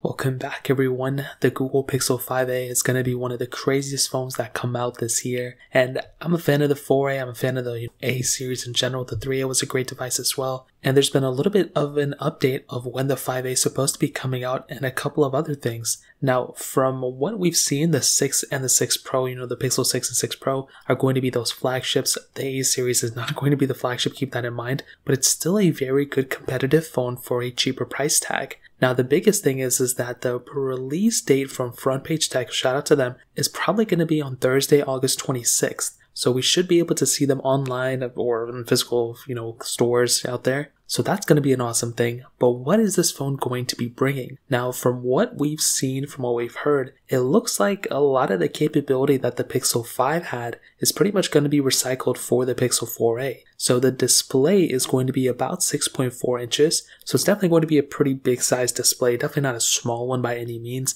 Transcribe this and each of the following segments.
Welcome back everyone. The Google Pixel 5a is going to be one of the craziest phones that come out this year, and I'm a fan of the 4a, I'm a fan of the A series in general. The 3a was a great device as well, and there's been a little bit of an update of when the 5a is supposed to be coming out and a couple of other things. Now, from what we've seen, the 6 and the 6 Pro, the Pixel 6 and 6 Pro are going to be those flagships. The A series is not going to be the flagship, keep that in mind, but it's still a very good competitive phone for a cheaper price tag. Now, the biggest thing is that the release date from Front Page Tech, shout out to them, is probably going to be on Thursday, August 26th. So we should be able to see them online or in physical, stores out there. So that's going to be an awesome thing. But what is this phone going to be bringing? Now, from what we've seen, from what we've heard, it looks like a lot of the capability that the Pixel 5 had is pretty much going to be recycled for the Pixel 4a. So the display is going to be about 6.4 inches. So it's definitely going to be a pretty big size display. Definitely not a small one by any means.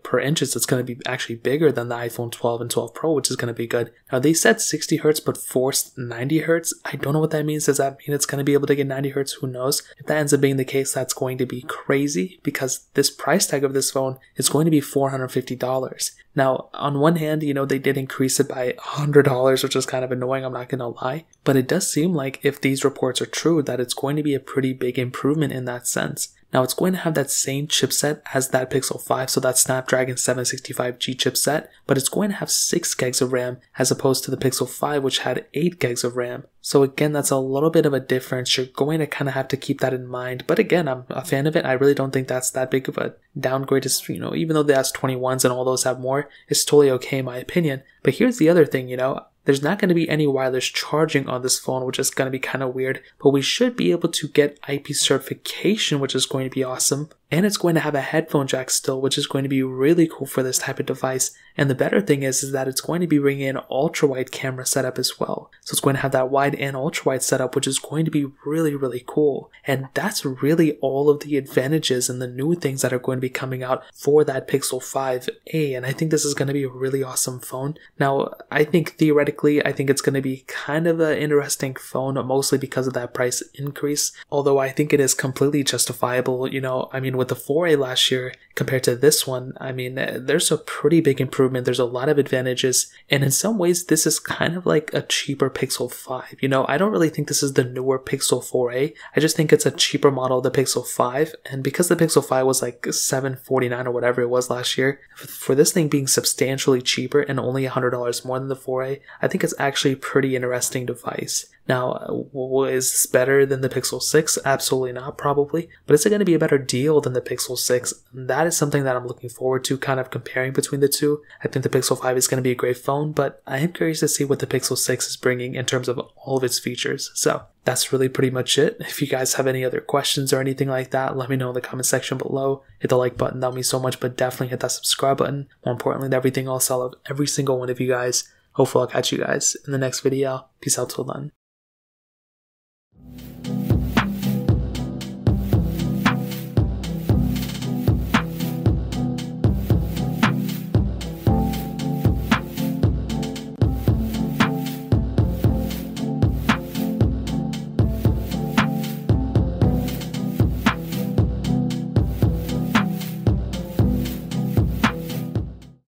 Per inches, it's going to be actually bigger than the iPhone 12 and 12 Pro, which is going to be good. Now, they said 60 Hertz, but forced 90 Hertz. I don't know what that means. Does that mean it's going to be able to get 90 Hertz? Who knows? If that ends up being the case, that's going to be crazy because this price tag of this phone is going to be $450. Now, on one hand, they did increase it by $100, which is kind of annoying, I'm not going to lie. But it does seem like if these reports are true, that it's going to be a pretty big improvement in that sense. Now, it's going to have that same chipset as that Pixel 5, so that Snapdragon 765G chipset, but it's going to have 6 gigs of RAM as opposed to the Pixel 5, which had 8 gigs of RAM. So again, that's a little bit of a difference. You're going to kind of have to keep that in mind. But again, I'm a fan of it. I really don't think that's that big of a downgrade. It's, even though the S21s and all those have more, it's totally okay in my opinion. But here's the other thing, there's not going to be any wireless charging on this phone, which is going to be kind of weird, but we should be able to get IP certification, which is going to be awesome. And it's going to have a headphone jack still, which is going to be really cool for this type of device. And the better thing is that it's going to be bringing an ultra-wide camera setup as well. So it's going to have that wide and ultra-wide setup, which is going to be really, really cool. And that's really all of the advantages and the new things that are going to be coming out for that Pixel 5a. And I think this is going to be a really awesome phone. Now, I think theoretically, I think it's going to be kind of an interesting phone, mostly because of that price increase. Although I think it is completely justifiable, with the 4a last year compared to this one, there's a pretty big improvement. There's a lot of advantages. And in some ways, this is kind of like a cheaper Pixel 5. I don't really think this is the newer Pixel 4a. I just think it's a cheaper model of the Pixel 5. And because the Pixel 5 was like $749 or whatever it was last year, for this thing being substantially cheaper and only $100 more than the 4a, I think it's actually a pretty interesting device. Now, is this better than the Pixel 6? Absolutely not, probably. But is it going to be a better deal than the Pixel 6? That is something that I'm looking forward to, kind of comparing between the two. I think the Pixel 5 is going to be a great phone, but I am curious to see what the Pixel 6 is bringing in terms of all of its features. So that's really pretty much it. If you guys have any other questions or anything like that, let me know in the comment section below. Hit the like button, that would mean so much, but definitely hit that subscribe button. More importantly than everything else, I love every single one of you guys. Hopefully I'll catch you guys in the next video. Peace out till then.